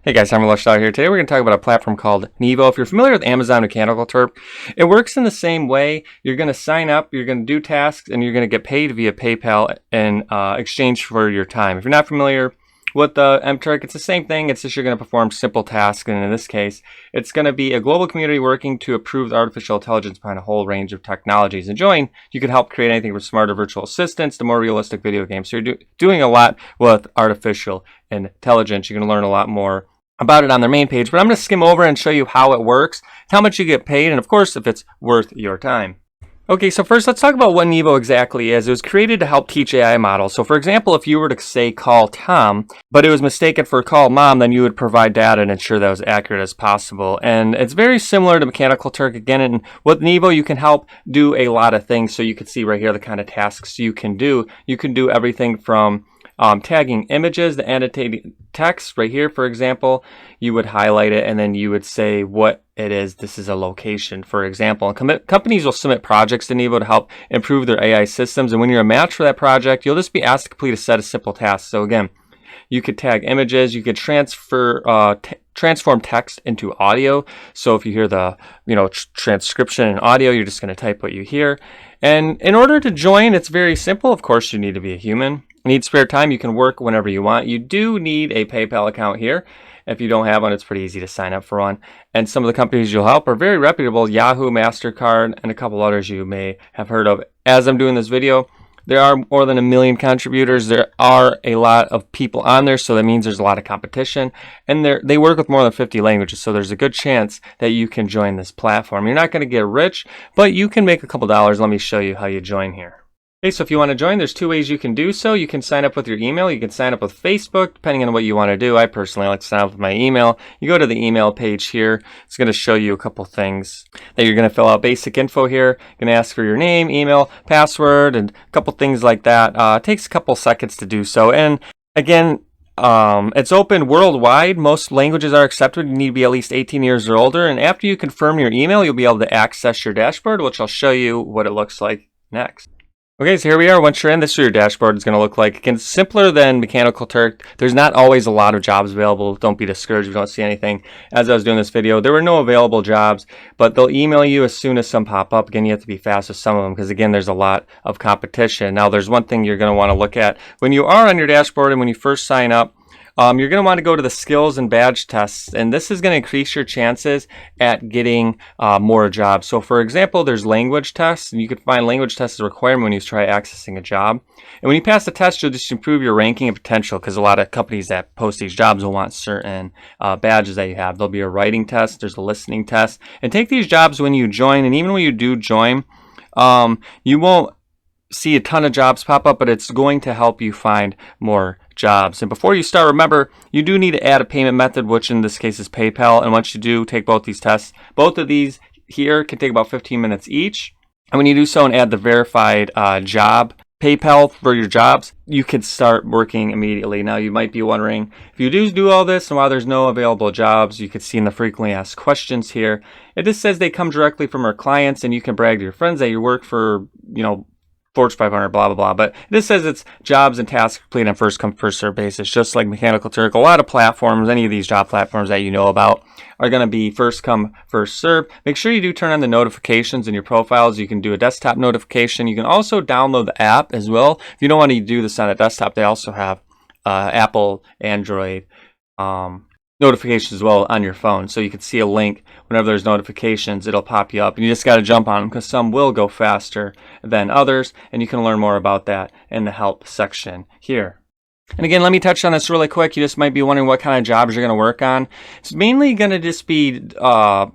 Hey guys, I'm Star here. Today we're going to talk about a platform called Neevo. If you're familiar with Amazon Mechanical Turk, it works in the same way. You're going to sign up, you're going to do tasks, and you're going to get paid via PayPal in exchange for your time. If you're not familiar with the MTurk, it's the same thing. It's just you're going to perform simple tasks, and in this case, it's going to be a global community working to improve artificial intelligence behind a whole range of technologies. And join, you can help create anything from smarter virtual assistants to more realistic video games. So you're doing a lot with artificial intelligence. You're going to learn a lot more about it on their main page, but I'm going to skim over and show you how it works, how much you get paid, and of course, if it's worth your time. Okay, so first let's talk about what Neevo exactly is. It was created to help teach AI models. So for example, if you were to say call Tom, but it was mistaken for call mom, then you would provide data and ensure that was accurate as possible. And it's very similar to Mechanical Turk again. And with Neevo, you can help do a lot of things. So you can see right here the kind of tasks you can do. You can do everything from tagging images, the annotating text right here, for example, you would highlight it and then you would say what it is. This is a location, for example. And companies will submit projects to Neevo to help improve their AI systems. And when you're a match for that project, you'll just be asked to complete a set of simple tasks. So again, you could tag images, you could transform text into audio. So if you hear the transcription in audio, you're just going to type what you hear. And in order to join, it's very simple. Of course, you need to be a human. You need spare time, you can work whenever you want. You do need a PayPal account here. If you don't have one, it's pretty easy to sign up for one. And some of the companies you'll help are very reputable: Yahoo, MasterCard, and a couple others you may have heard of. As I'm doing this video, there are more than 1 million contributors. There are a lot of people on there, so that means there's a lot of competition. And they work with more than 50 languages, so there's a good chance that you can join this platform. You're not going to get rich, but you can make a couple dollars. Let me show you how you join here. Okay, so if you want to join, there's 2 ways you can do so. You can sign up with your email. You can sign up with Facebook, depending on what you want to do. I personally like to sign up with my email. You go to the email page here. It's going to show you a couple things that you're going to fill out. Basic info here. You're going to ask for your name, email, password, and a couple things like that. It takes a couple seconds to do so. And again, it's open worldwide. Most languages are accepted. You need to be at least 18 years or older. And after you confirm your email, you'll be able to access your dashboard, which I'll show you what it looks like next. Okay, so here we are. Once you're in, this is what your dashboard is going to look like. Again, simpler than Mechanical Turk. There's not always a lot of jobs available. Don't be discouraged if you don't see anything. As I was doing this video, there were no available jobs, but they'll email you as soon as some pop up. Again, you have to be fast with some of them because, again, there's a lot of competition. Now, there's one thing you're going to want to look at. When you are on your dashboard and when you first sign up, you're going to want to go to the skills and badge tests, and this is going to increase your chances at getting more jobs. So for example, there's language tests, and you can find language tests as a requirement when you try accessing a job. And when you pass the test, you'll just improve your ranking and potential, because a lot of companies that post these jobs will want certain badges that you have. There'll be a writing test, there's a listening test, and take these jobs when you join. And even when you do join, you won't see a ton of jobs pop up, but it's going to help you find more jobs. And before you start, remember, you do need to add a payment method, which in this case is PayPal. And once you do take both these tests, both of these here can take about 15 minutes each. And when you do so and add the verified job PayPal for your jobs, you can start working immediately. Now you might be wondering, if you do all this and while there's no available jobs, you can see in the frequently asked questions here, it just says they come directly from our clients, and you can brag to your friends that you work for, Fortune 500, blah, blah, blah. But this says it's jobs and tasks complete on first come, first serve basis, just like Mechanical Turk. A lot of platforms, any of these job platforms that you know about, are going to be first come, first serve. Make sure you do turn on the notifications in your profiles. You can do a desktop notification. You can also download the app as well. If you don't want to do this on a desktop, they also have Apple, Android, notifications as well on your phone. So you can see a link whenever there's notifications, it'll pop you up, and you just got to jump on them because some will go faster than others, and you can learn more about that in the help section here. And again, let me touch on this really quick. You just might be wondering what kind of jobs you're going to work on. It's mainly going to just be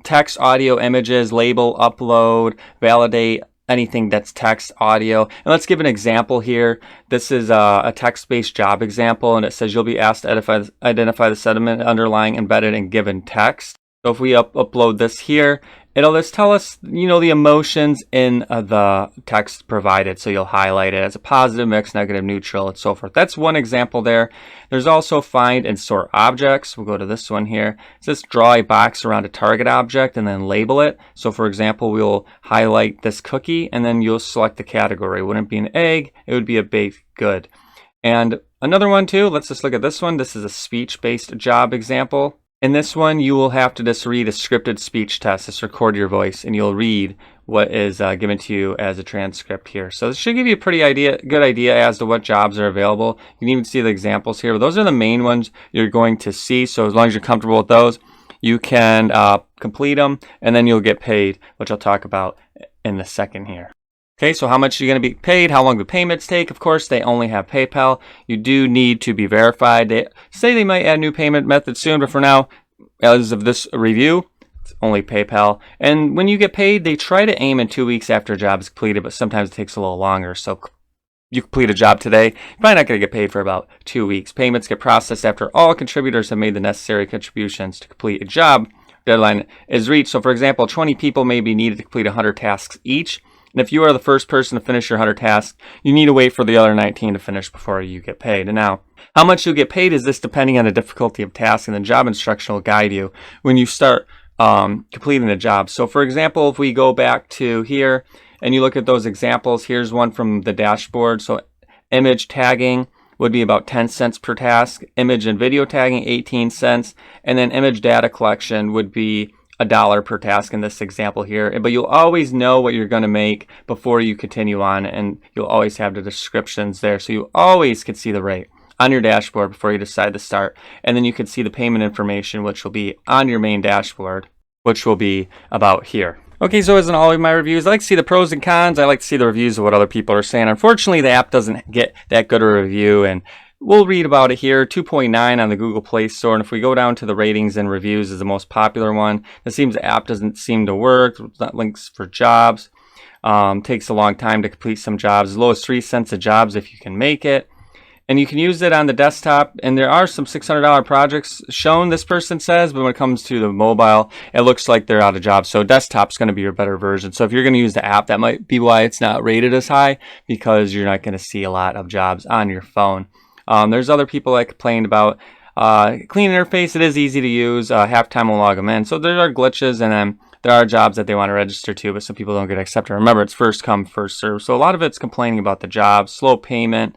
text, audio, images, label, upload, validate, anything that's text, audio. And let's give an example here. This is a text-based job example, and it says you'll be asked to identify the sentiment underlying embedded in given text. So if we upload this here, it'll just tell us, the emotions in the text provided. So you'll highlight it as a positive, mixed, negative, neutral, and so forth. That's one example there. There's also find and sort objects. We'll go to this one here. It says draw a box around a target object and then label it. So for example, we'll highlight this cookie and then you'll select the category. Wouldn't it be an egg? It would be a baked good. And another one too, let's just look at this one. This is a speech-based job example. In this one, you will have to just read a scripted speech test. Just record your voice, and you'll read what is given to you as a transcript here. So this should give you a pretty good idea as to what jobs are available. You can even see the examples here. But those are the main ones you're going to see. So as long as you're comfortable with those, you can complete them, and then you'll get paid, which I'll talk about in a second here. Okay, so how much are you going to be paid? How long do payments take? Of course, they only have PayPal. You do need to be verified. They say they might add new payment methods soon, but for now, as of this review, it's only PayPal. And when you get paid, they try to aim in 2 weeks after a job is completed, but sometimes it takes a little longer. So you complete a job today, you're probably not going to get paid for about 2 weeks. Payments get processed after all contributors have made the necessary contributions to complete a job. Deadline is reached. So for example, 20 people may be needed to complete 100 tasks each. And if you are the first person to finish your 100 tasks, you need to wait for the other 19 to finish before you get paid. And now, how much you'll get paid is this depending on the difficulty of task, and the job instruction will guide you when you start completing the job. So for example, if we go back to here and you look at those examples, here's one from the dashboard. So image tagging would be about 10 cents per task, image and video tagging 18 cents, and then image data collection would be $1 per task in this example here. But you'll always know what you're going to make before you continue on, and you'll always have the descriptions there, so you always can see the rate on your dashboard before you decide to start. And then you can see the payment information, which will be on your main dashboard, which will be about here. Okay, so as in all of my reviews, I like to see the pros and cons. I like to see the reviews of what other people are saying. Unfortunately, the app doesn't get that good a review, and we'll read about it here. 2.9 on the Google Play Store. And if we go down to the ratings and reviews, is the most popular one. It seems the app doesn't seem to work. It's not links for jobs. Takes a long time to complete some jobs. As low as 3 cents a job if you can make it. And you can use it on the desktop. And there are some $600 projects shown, this person says. But when it comes to the mobile, it looks like they're out of jobs. So desktop's going to be your better version. So if you're going to use the app, that might be why it's not rated as high, because you're not going to see a lot of jobs on your phone. There's other people that complained about clean interface. It is easy to use. Halftime will log them in. So there are glitches, and then there are jobs that they want to register to, but some people don't get accepted. Remember, it's first come, first serve. So a lot of it's complaining about the job, slow payment,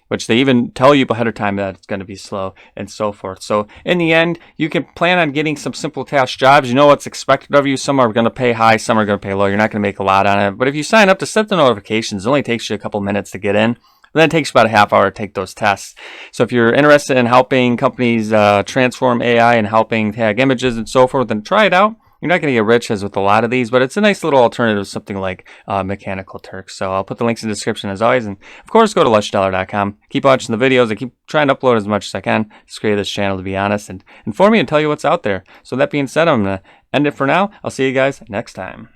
which they even tell you ahead of time that it's going to be slow, and so forth. So in the end, you can plan on getting some simple task jobs. You know what's expected of you. Some are going to pay high, some are going to pay low. You're not going to make a lot on it. But if you sign up to set the notifications, it only takes you a couple minutes to get in. And then it takes about a half hour to take those tests. So if you're interested in helping companies transform AI and helping tag images and so forth, then try it out. You're not going to get rich as with a lot of these, but it's a nice little alternative to something like Mechanical Turk. So I'll put the links in the description as always. And of course, go to LushDollar.com. Keep watching the videos. I keep trying to upload as much as I can. Just create this channel, to be honest, and inform you and tell you what's out there. So that being said, I'm going to end it for now. I'll see you guys next time.